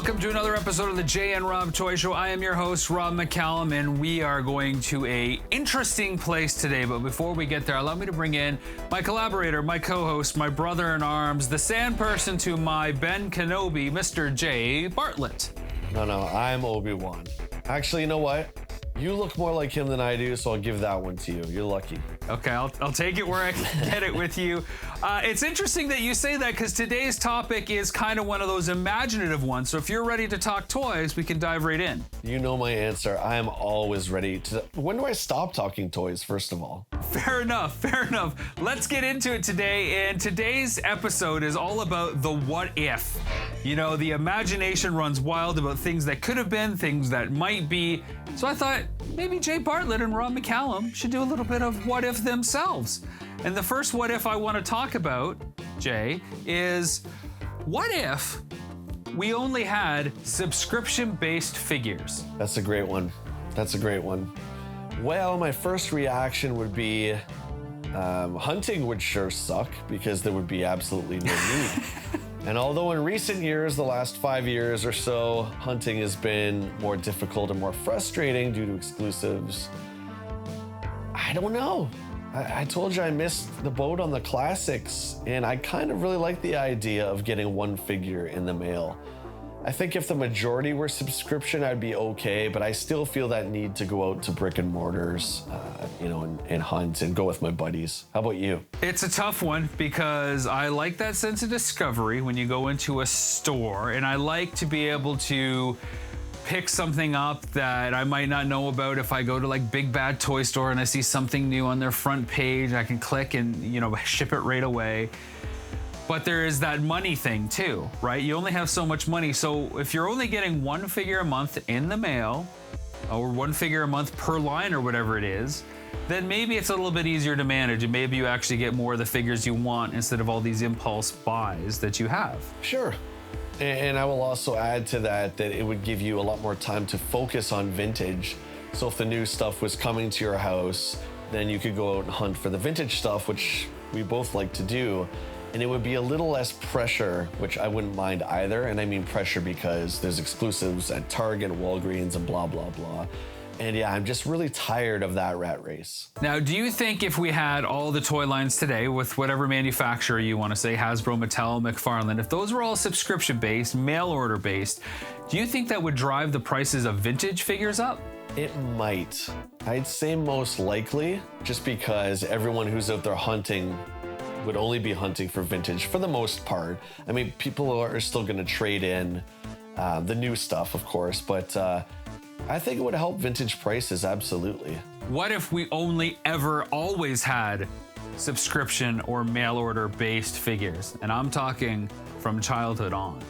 Welcome to another episode of the Jay and Rob Toy Show. I am your host, Rob McCallum, and we are going to a interesting place today. But before we get there, allow me to bring in my collaborator, my co-host, my brother in arms, the sand person to my Ben Kenobi, Mr. Jay Bartlett. No, I'm Obi-Wan. Actually, you know what? You look more like him than I do, so I'll give that one to you. You're lucky. Okay, I'll take it where I can get it with you. It's interesting that you say that because today's topic is kind of one of those imaginative ones. So if you're ready to talk toys, we can dive right in. You know my answer. I am always ready to... When do I stop talking toys, first of all? Fair enough. Let's get into it today. And today's episode is all about the what if. You know, the imagination runs wild about things that could have been, things that might be. So I thought maybe Jay Bartlett and Rob McCallum should do a little bit of what if themselves. And the first what if I want to talk about, Jay, is what if we only had subscription-based figures? That's a great one. Well, my first reaction would be hunting would sure suck because there would be absolutely no need. And although in recent years, the last 5 years or so, hunting has been more difficult and more frustrating due to exclusives, I don't know. I told you I missed the boat on the classics, and I kind of really like the idea of getting one figure in the mail. I think if the majority were subscription, I'd be okay, but I still feel that need to go out to brick and mortars, and hunt and go with my buddies. How about you? It's a tough one because I like that sense of discovery when you go into a store, and I like to be able to pick something up that I might not know about. If I go to like Big Bad Toy Store and I see something new on their front page, I can click and, ship it right away. But there is that money thing too, right? You only have so much money. So if you're only getting one figure a month in the mail, or one figure a month per line or whatever it is, then maybe it's a little bit easier to manage and maybe you actually get more of the figures you want instead of all these impulse buys that you have. Sure. And I will also add to that it would give you a lot more time to focus on vintage. So if the new stuff was coming to your house, then you could go out and hunt for the vintage stuff, which we both like to do. And it would be a little less pressure, which I wouldn't mind either. And I mean pressure because there's exclusives at Target, Walgreens, and blah, blah, blah. And yeah, I'm just really tired of that rat race. Now, do you think if we had all the toy lines today with whatever manufacturer you want to say, Hasbro, Mattel, McFarlane, if those were all subscription-based, mail order based, do you think that would drive the prices of vintage figures up? It might. I'd say most likely, just because everyone who's out there hunting would only be hunting for vintage for the most part. I mean, people are still gonna trade in the new stuff, of course, but I think it would help vintage prices, absolutely. What if we only ever always had subscription or mail order based figures? And I'm talking from childhood on.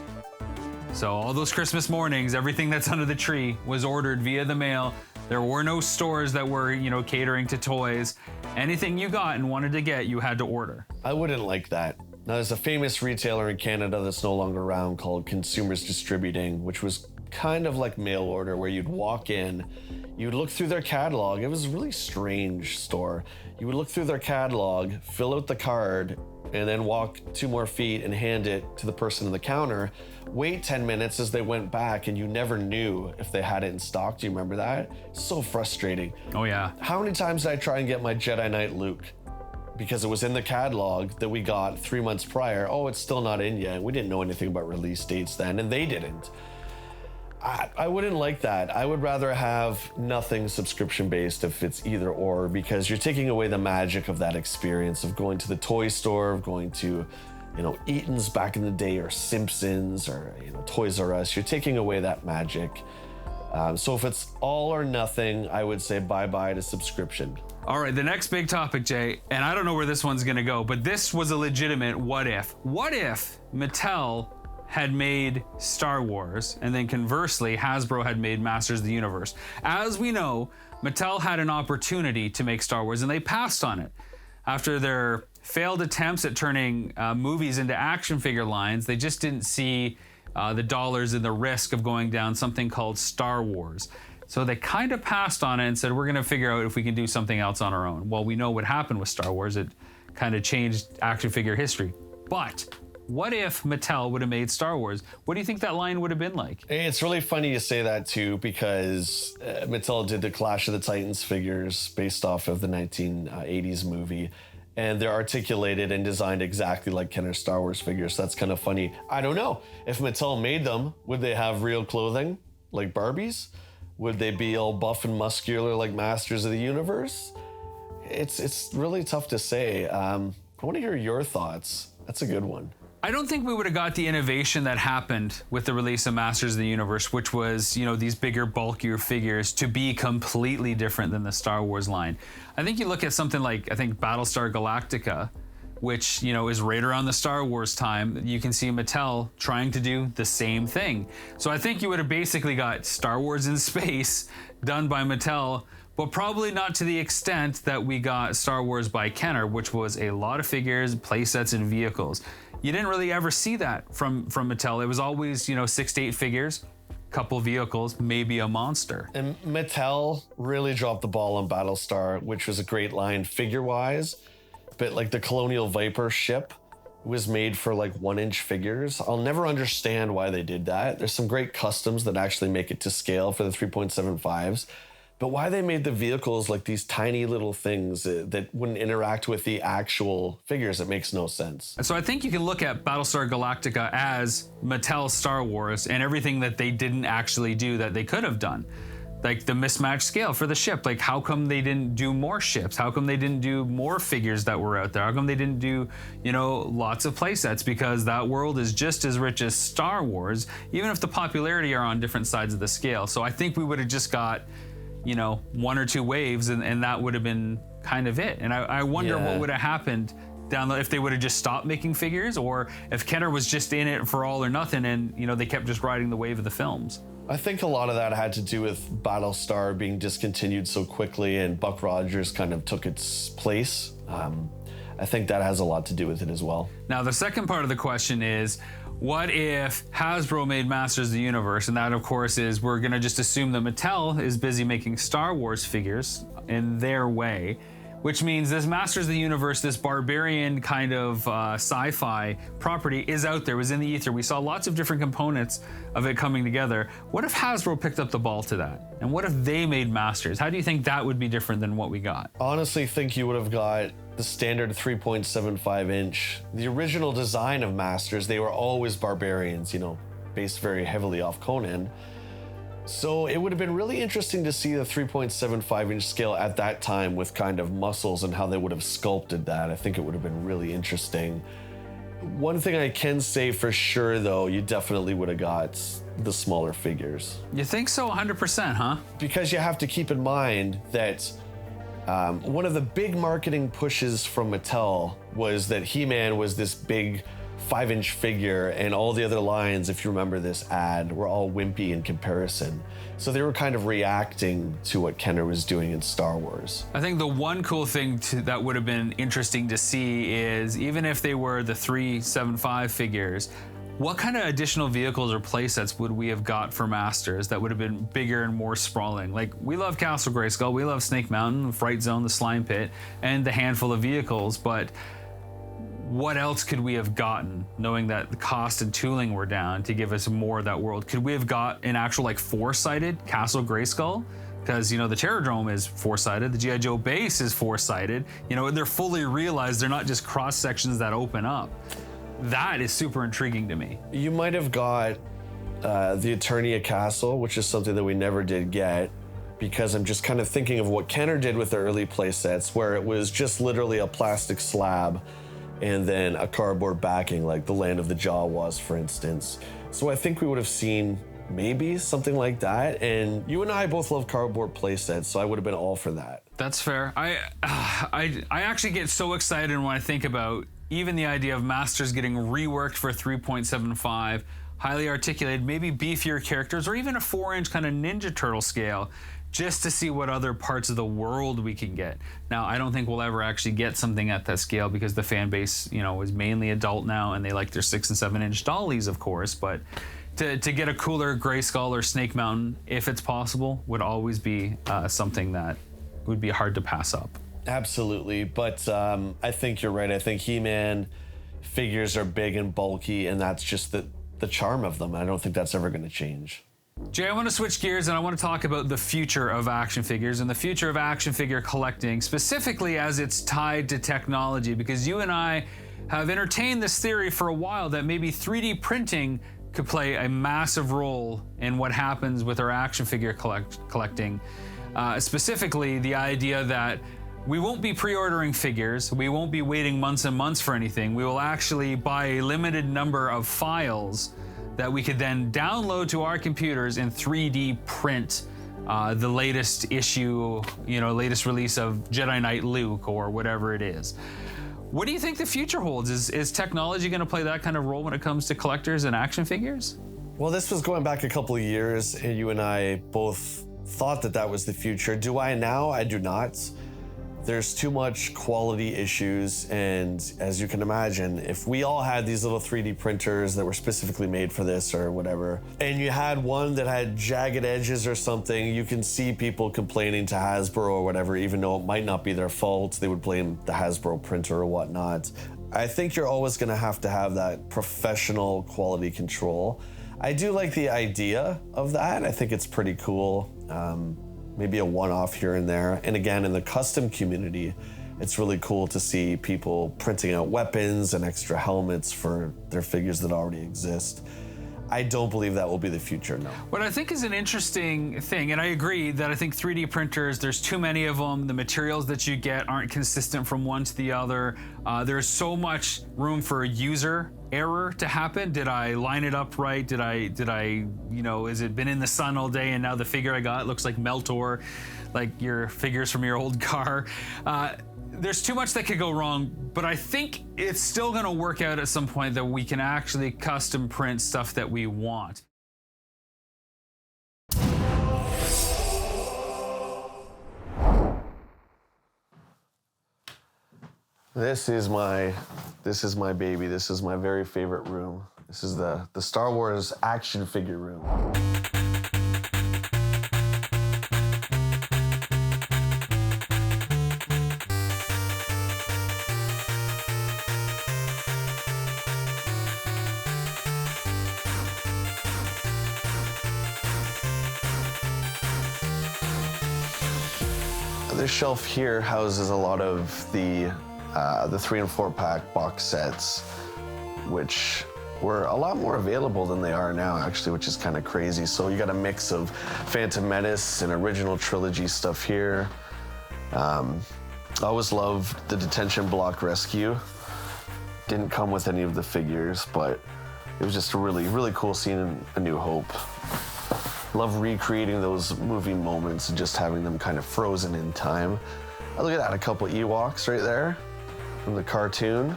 So all those Christmas mornings, everything that's under the tree was ordered via the mail. There were no stores that were, catering to toys. Anything you got and wanted to get, you had to order. I wouldn't like that. Now, there's a famous retailer in Canada that's no longer around called Consumers Distributing, which was kind of like mail order, where you'd walk in, you'd look through their catalog. It was a really strange store. You would look through their catalog, fill out the card, and then walk 2 more feet and hand it to the person on the counter. Wait 10 minutes as they went back, and you never knew if they had it in stock. Do you remember that? So frustrating. Oh, yeah. How many times did I try and get my Jedi Knight Luke? Because it was in the catalog that we got 3 months prior. Oh, it's still not in yet. We didn't know anything about release dates then, and they didn't. I wouldn't like that. I would rather have nothing subscription-based if it's either or, because you're taking away the magic of that experience of going to the toy store, of going to, Eaton's back in the day, or Simpsons, or, Toys R Us. You're taking away that magic. So if it's all or nothing, I would say bye-bye to subscription. All right, the next big topic, Jay, and I don't know where this one's gonna go, but this was a legitimate what if. What if Mattel had made Star Wars, and then conversely, Hasbro had made Masters of the Universe? As we know, Mattel had an opportunity to make Star Wars, and they passed on it. After their failed attempts at turning movies into action figure lines, they just didn't see the dollars and the risk of going down something called Star Wars. So they kind of passed on it and said, we're gonna figure out if we can do something else on our own. Well, we know what happened with Star Wars. It kind of changed action figure history. But What if Mattel would have made Star Wars? What do you think that line would have been like? It's really funny you say that too, because Mattel did the Clash of the Titans figures based off of the 1980s movie. And they're articulated and designed exactly like Kenner's Star Wars figures. So that's kind of funny. I don't know. If Mattel made them, would they have real clothing like Barbies? Would they be all buff and muscular like Masters of the Universe? It's really tough to say. I want to hear your thoughts. That's a good one. I don't think we would have got the innovation that happened with the release of Masters of the Universe, which was, these bigger, bulkier figures to be completely different than the Star Wars line. I think you look at something like, Battlestar Galactica, which, is right around the Star Wars time. You can see Mattel trying to do the same thing. So I think you would have basically got Star Wars in space done by Mattel, but probably not to the extent that we got Star Wars by Kenner, which was a lot of figures, playsets, and vehicles. You didn't really ever see that from Mattel. It was always, 6 to 8 figures, couple vehicles, maybe a monster. And Mattel really dropped the ball on Battlestar, which was a great line figure-wise. But like the Colonial Viper ship was made for like 1-inch figures. I'll never understand why they did that. There's some great customs that actually make it to scale for the 3.75s. But why they made the vehicles like these tiny little things that wouldn't interact with the actual figures, it makes no sense. So I think you can look at Battlestar Galactica as Mattel Star Wars and everything that they didn't actually do that they could have done. Like the mismatched scale for the ship. Like how come they didn't do more ships? How come they didn't do more figures that were out there? How come they didn't do, lots of playsets? Because that world is just as rich as Star Wars, even if the popularity are on different sides of the scale. So I think we would have just got 1 or 2 waves, and that would have been kind of it. And I wonder what would have happened if they would have just stopped making figures, or if Kenner was just in it for all or nothing, and they kept just riding the wave of the films. I think a lot of that had to do with Battlestar being discontinued so quickly, and Buck Rogers kind of took its place. I think that has a lot to do with it as well. Now, the second part of the question is, what if Hasbro made Masters of the Universe? And that, of course, is we're going to just assume that Mattel is busy making Star Wars figures in their way, which means this Masters of the Universe, this barbarian kind of sci-fi property is out there, was in the ether. We saw lots of different components of it coming together. What if Hasbro picked up the ball to that? And what if they made Masters? How do you think that would be different than what we got? Honestly, think you would have got the standard 3.75 inch. The original design of Masters, they were always barbarians, based very heavily off Conan. So it would have been really interesting to see the 3.75 inch scale at that time with kind of muscles and how they would have sculpted that. I think it would have been really interesting. One thing I can say for sure, though, you definitely would have got the smaller figures. You think so? 100%, huh? Because you have to keep in mind that one of the big marketing pushes from Mattel was that He-Man was this big 5-inch figure, and all the other lines, if you remember this ad, were all wimpy in comparison. So they were kind of reacting to what Kenner was doing in Star Wars. I think the one cool thing that would have been interesting to see is, even if they were the 3.75 figures, what kind of additional vehicles or playsets would we have got for Masters that would have been bigger and more sprawling? Like, we love Castle Grayskull, we love Snake Mountain, Fright Zone, the Slime Pit, and the handful of vehicles, but what else could we have gotten, knowing that the cost and tooling were down, to give us more of that world? Could we have got an actual, like, 4-sided Castle Grayskull? Because, the Terrordrome is 4-sided, the G.I. Joe base is 4-sided. They're fully realized, they're not just cross sections that open up. That is super intriguing to me. You might have got the Eternia Castle, which is something that we never did get, because I'm just kind of thinking of what Kenner did with the early playsets, where it was just literally a plastic slab and then a cardboard backing, like the Land of the Jawas, for instance. So I think we would have seen maybe something like that. And you and I both love cardboard playsets, so I would have been all for that. That's fair. I actually get so excited when I think about even the idea of Masters getting reworked for 3.75, highly articulated, maybe beefier characters, or even a 4-inch kind of Ninja Turtle scale, just to see what other parts of the world we can get. Now, I don't think we'll ever actually get something at that scale, because the fan base, is mainly adult now, and they like their 6 and 7-inch dollies, of course. But to get a cooler Grayskull or Snake Mountain, if it's possible, would always be something that would be hard to pass up. Absolutely, but I think you're right. I think He-Man figures are big and bulky, and that's just the charm of them. I don't think that's ever going to change. Jay, I want to switch gears and I want to talk about the future of action figures and the future of action figure collecting, specifically as it's tied to technology, because you and I have entertained this theory for a while that maybe 3D printing could play a massive role in what happens with our action figure collecting. Specifically, the idea that we won't be pre-ordering figures, we won't be waiting months and months for anything. We will actually buy a limited number of files that we could then download to our computers and 3D print the latest issue, latest release of Jedi Knight Luke or whatever it is. What do you think the future holds? Is technology going to play that kind of role when it comes to collectors and action figures? Well, this was going back a couple of years, and you and I both thought that was the future. Do I now? I do not. There's too much quality issues, and as you can imagine, if we all had these little 3D printers that were specifically made for this or whatever, and you had one that had jagged edges or something, you can see people complaining to Hasbro or whatever, even though it might not be their fault. They would blame the Hasbro printer or whatnot. I think you're always gonna have to have that professional quality control. I do like the idea of that. I think it's pretty cool. Maybe a one-off here and there. And again, in the custom community, it's really cool to see people printing out weapons and extra helmets for their figures that already exist. I don't believe that will be the future, no. What I think is an interesting thing, and I agree that I think 3D printers, there's too many of them. The materials that you get aren't consistent from one to the other. There's so much room for user error to happen. Did I line it up right? Did I, has it been in the sun all day and now the figure I got looks like Meltor, like your figures from your old car? There's too much that could go wrong, but I think it's still gonna work out at some point that we can actually custom print stuff that we want. This is my baby. This is my very favorite room. This is the Star Wars action figure room. This shelf here houses a lot of the 3 and 4 pack box sets, which were a lot more available than they are now, actually, which is kind of crazy. So you got a mix of Phantom Menace and original trilogy stuff here. I always loved the Detention Block Rescue. Didn't come with any of the figures, but it was just a really, really cool scene in A New Hope. Love recreating those movie moments and just having them kind of frozen in time. Oh, look at that, a couple Ewoks right there from the cartoon.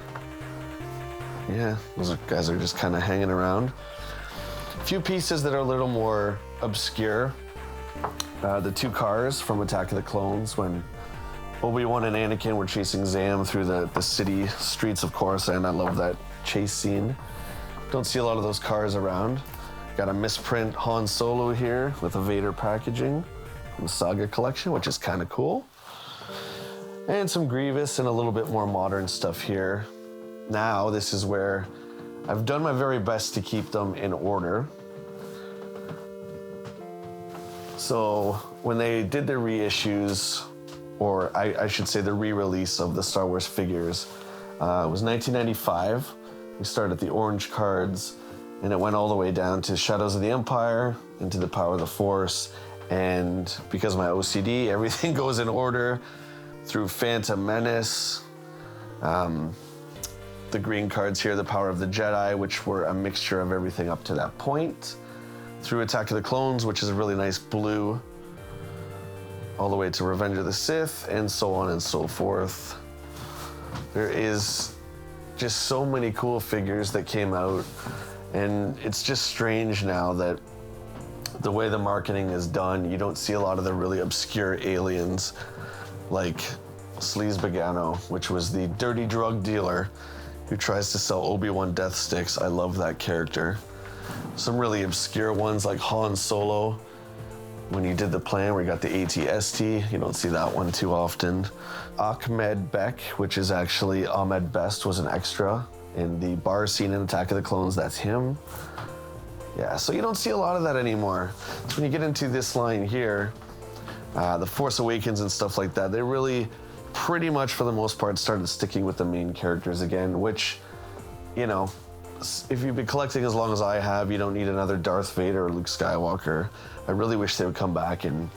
Yeah, those guys are just kind of hanging around. A few pieces that are a little more obscure. The 2 cars from Attack of the Clones when Obi-Wan and Anakin were chasing Zam through the city streets of Coruscant. I love that chase scene. Don't see a lot of those cars around. Got a misprint Han Solo here with a Vader packaging from the Saga collection, which is kind of cool. And some Grievous and a little bit more modern stuff here. Now, this is where I've done my very best to keep them in order. So when they did their reissues, or I should say the re-release of the Star Wars figures, it was 1995. We started at the orange cards, and it went all the way down to Shadows of the Empire, into the Power of the Force, and because of my OCD, everything goes in order through Phantom Menace, the green cards here, the Power of the Jedi, which were a mixture of everything up to that point, through Attack of the Clones, which is a really nice blue, all the way to Revenge of the Sith, and so on and so forth. There is just so many cool figures that came out. And it's just strange now that the way the marketing is done, you don't see a lot of the really obscure aliens like Sleaze Bagano, which was the dirty drug dealer who tries to sell Obi-Wan death sticks. I love that character. Some really obscure ones like Han Solo, when he did the plan where he got the AT-ST, you don't see that one too often. Ahmed Bek, which is actually Ahmed Best, was an extra in the bar scene in Attack of the Clones. That's him. Yeah, so you don't see a lot of that anymore. So when you get into this line here, The Force Awakens and stuff like that, they really pretty much for the most part started sticking with the main characters again, which, you know, if you've been collecting as long as I have, you don't need another Darth Vader or Luke Skywalker. I really wish they would come back and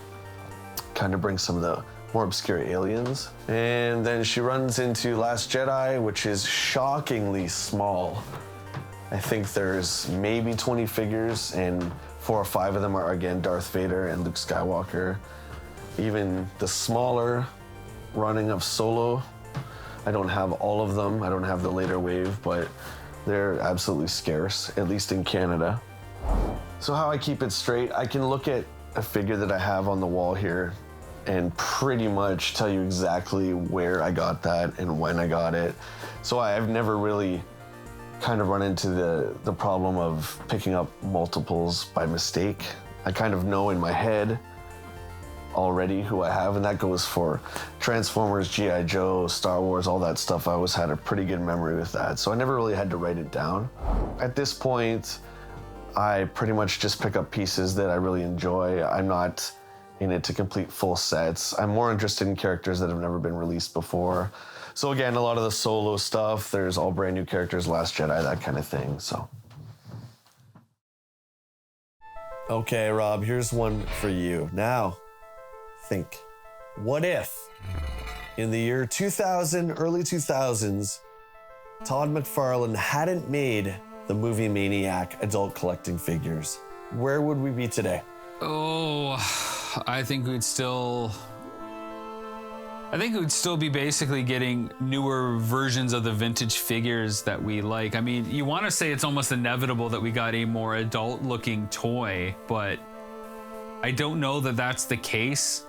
kind of bring some of the more obscure aliens. And then she runs into Last Jedi, which is shockingly small. I think there's maybe 20 figures, and 4 or 5 of them are, again, Darth Vader and Luke Skywalker. Even the smaller running of Solo, I don't have all of them. I don't have the later wave, but they're absolutely scarce, at least in Canada. So how I keep it straight, I can look at a figure that I have on the wall here and pretty much tell you exactly where I got that and when I got it. So I've never really kind of run into the problem of picking up multiples by mistake. I kind of know in my head already who I have, and that goes for Transformers, G.I. Joe, Star Wars, all that stuff. I always had a pretty good memory with that, so I never really had to write it down. At this point, I pretty much just pick up pieces that I really enjoy. I'm not in it to complete full sets. I'm more interested in characters that have never been released before. So again, a lot of the Solo stuff, there's all brand new characters, Last Jedi, that kind of thing, so. Okay, Rob, here's one for you. Now, think, what if in the year 2000, early 2000s, Todd McFarlane hadn't made the movie Maniac adult collecting figures? Where would we be today? Oh, I think we'd still be basically getting newer versions of the vintage figures that we like. I mean, you want to say it's almost inevitable that we got a more adult looking toy, but I don't know that that's the case.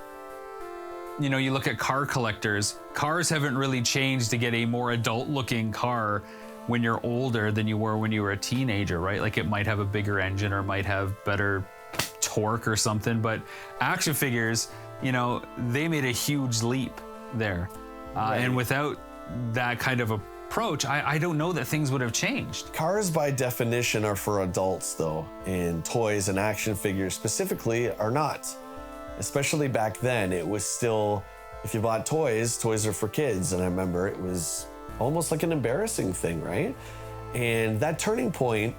You know, you look at car collectors, cars haven't really changed to get a more adult looking car when you're older than you were when you were a teenager, right? Like it might have a bigger engine or might have better torque or something, but action figures, you know, they made a huge leap there. Right. And without that kind of approach, I don't know that things would have changed. Cars by definition are for adults though, and toys and action figures specifically are not. Especially back then, it was still, if you bought toys, toys are for kids. And I remember it was almost like an embarrassing thing, right? And that turning point,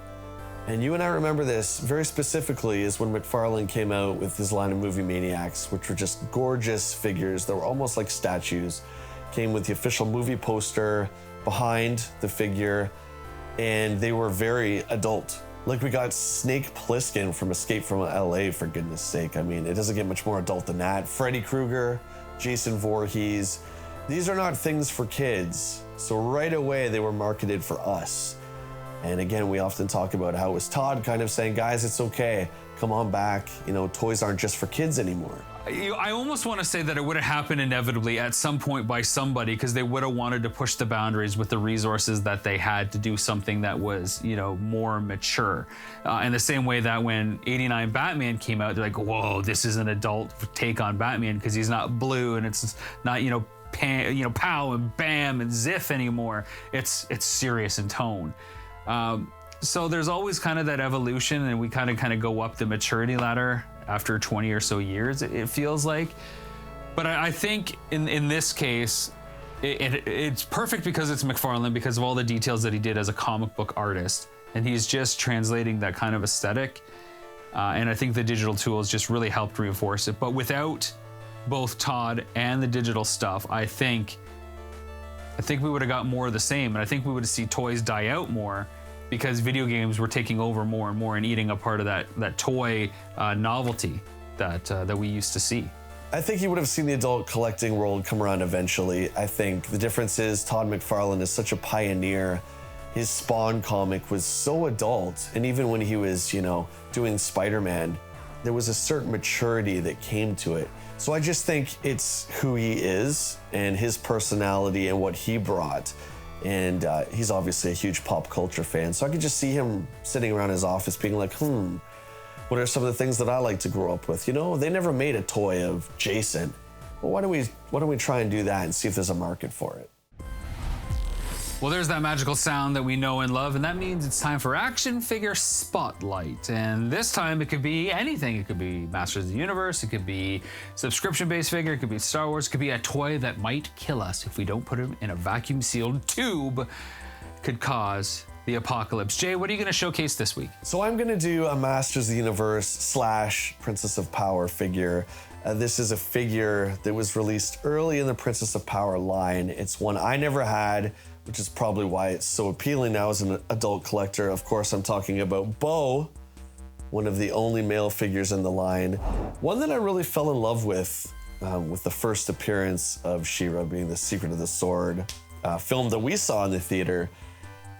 and you and I remember this very specifically, is when McFarlane came out with his line of movie Maniacs, which were just gorgeous figures that were almost like statues. Came with the official movie poster behind the figure, and they were very adult. Like we got Snake Plissken from Escape from LA, for goodness sake. I mean, it doesn't get much more adult than that. Freddy Krueger, Jason Voorhees. These are not things for kids. So right away, they were marketed for us. And again, we often talk about how it was Todd kind of saying, guys, it's okay, come on back. You know, toys aren't just for kids anymore. I almost want to say that it would have happened inevitably at some point by somebody, because they would have wanted to push the boundaries with the resources that they had to do something that was, you know, more mature. In the same way that when '89 Batman came out, they're like, whoa, this is an adult take on Batman because he's not blue and it's not, you know, pow and bam and ziff anymore. It's serious in tone. So there's always kind of that evolution, and we kind of go up the maturity ladder after 20 or so years, it feels like. But I think in this case, it's perfect because it's McFarlane, because of all the details that he did as a comic book artist, and he's just translating that kind of aesthetic. And I think the digital tools just really helped reinforce it. But without both Todd and the digital stuff, I think we would have got more of the same, and I think we would see toys die out more, because video games were taking over more and more and eating a part of that toy novelty that we used to see. I think you would have seen the adult collecting world come around eventually. I think the difference is Todd McFarlane is such a pioneer. His Spawn comic was so adult, and even when he was, you know, doing Spider-Man, there was a certain maturity that came to it. So I just think it's who he is and his personality and what he brought. And he's obviously a huge pop culture fan. So I could just see him sitting around his office being like, what are some of the things that I like to grow up with? You know, they never made a toy of Jason. Well, why don't we try and do that and see if there's a market for it? Well, there's that magical sound that we know and love, and that means it's time for Action Figure Spotlight. And this time it could be anything. It could be Masters of the Universe, it could be subscription-based figure, it could be Star Wars, it could be a toy that might kill us if we don't put it in a vacuum-sealed tube, could cause the apocalypse. Jay, what are you going to showcase this week? So I'm going to do a Masters of the Universe / Princess of Power figure. This is a figure that was released early in the Princess of Power line. It's one I never had, which is probably why it's so appealing now as an adult collector. Of course, I'm talking about Bo, one of the only male figures in the line. One that I really fell in love with the first appearance of She-Ra being The Secret of the Sword, film that we saw in the theater.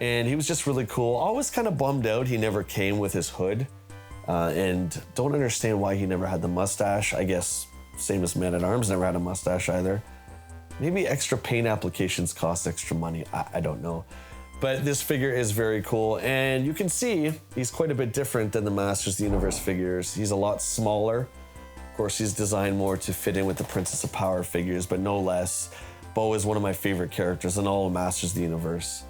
And he was just really cool. Always kind of bummed out he never came with his hood. And don't understand why he never had the mustache. I guess same as Man-at-Arms never had a mustache either. Maybe extra paint applications cost extra money. I don't know. But this figure is very cool. And you can see he's quite a bit different than the Masters of the Universe figures. He's a lot smaller. Of course, he's designed more to fit in with the Princess of Power figures, but no less. Bo is one of my favorite characters in all of Masters of the Universe.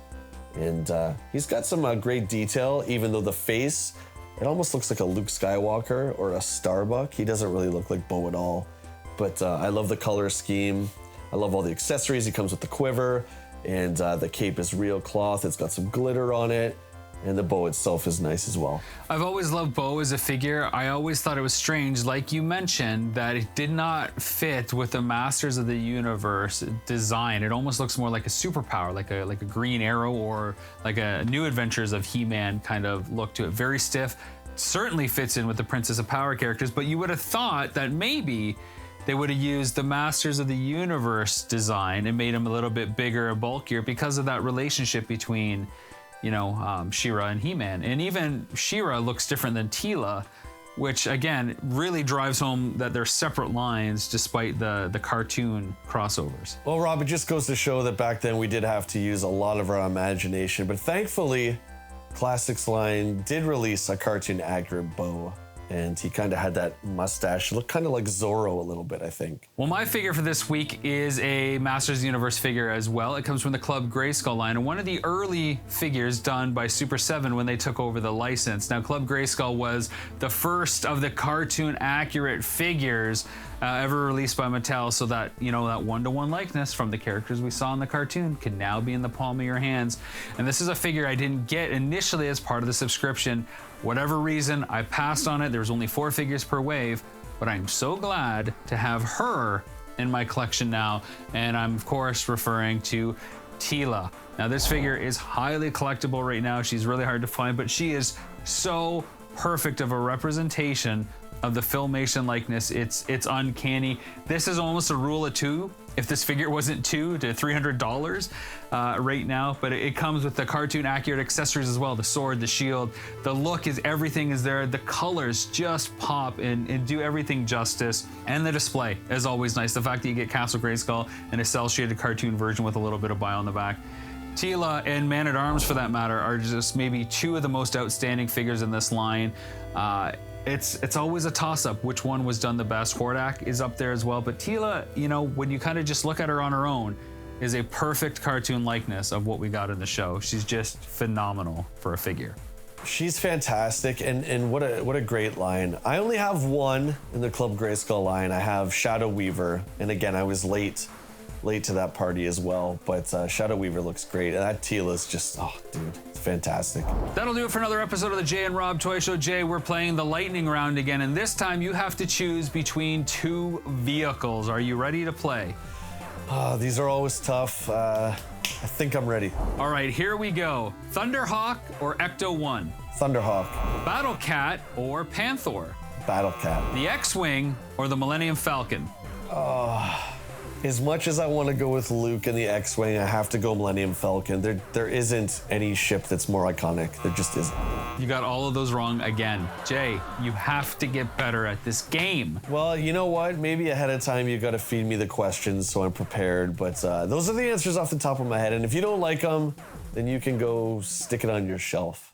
And he's got some great detail, even though the face, it almost looks like a Luke Skywalker or a Starbuck. He doesn't really look like Bo at all. But I love the color scheme. I love all the accessories. He comes with the quiver, and the cape is real cloth. It's got some glitter on it, and the bow itself is nice as well. I've always loved Bo as a figure. I always thought it was strange, like you mentioned, that it did not fit with the Masters of the Universe design. It almost looks more like a superpower, like a Green Arrow or like a New Adventures of He-Man kind of look to it. Very stiff. Certainly fits in with the Princess of Power characters, but you would have thought that maybe they would have used the Masters of the Universe design and made him a little bit bigger and bulkier because of that relationship between, you know, She-Ra and He-Man. And even She-Ra looks different than Teela, which again really drives home that they're separate lines despite the cartoon crossovers. Well, Rob, it just goes to show that back then we did have to use a lot of our imagination, but thankfully, Classics line did release a cartoon accurate Bo. And he kind of had that mustache, looked kind of like Zorro a little bit, I think. Well, my figure for this week is a Masters of the Universe figure as well. It comes from the Club Grayskull line, and one of the early figures done by Super 7 when they took over the license. Now, Club Grayskull was the first of the cartoon accurate figures ever released by Mattel, so that, you know, that one-to-one likeness from the characters we saw in the cartoon can now be in the palm of your hands. And this is a figure I didn't get initially as part of the subscription. Whatever reason, I passed on it. There was only 4 figures per wave, but I'm so glad to have her in my collection now. And I'm of course referring to Teela. Now this figure is highly collectible right now. She's really hard to find, but she is so perfect of a representation of the Filmation likeness. It's uncanny. This is almost a rule of 2 if this figure wasn't $200 to $300 right now, but it comes with the cartoon accurate accessories as well. The sword, the shield, the look is, everything is there. The colors just pop and do everything justice. And the display is always nice. The fact that you get Castle Grayskull and a cell shaded cartoon version with a little bit of bio on the back. Teela and Man-at-Arms, for that matter, are just maybe 2 of the most outstanding figures in this line. It's always a toss-up which one was done the best. Hordak is up there as well, but Teela, you know, when you kind of just look at her on her own, is a perfect cartoon likeness of what we got in the show. She's just phenomenal for a figure. She's fantastic, and what a great line. I only have one in the Club Grayskull line. I have Shadow Weaver, and again, I was late to that party as well, but Shadow Weaver looks great, and that Teela is just, oh dude, it's fantastic. That'll do it for another episode of the Jay and Rob Toy Show. Jay, we're playing the lightning round again, and this time you have to choose between 2 vehicles. Are you ready to play? These are always tough. I think I'm ready. All right, here we go. Thunderhawk or Ecto-1? Thunderhawk. Battle Cat or Panther? Battle Cat. The X-Wing or the Millennium Falcon? As much as I want to go with Luke and the X-Wing, I have to go Millennium Falcon. There isn't any ship that's more iconic. There just isn't. You got all of those wrong again. Jay, you have to get better at this game. Well, you know what? Maybe ahead of time you got to feed me the questions so I'm prepared. But those are the answers off the top of my head. And if you don't like them, then you can go stick it on your shelf.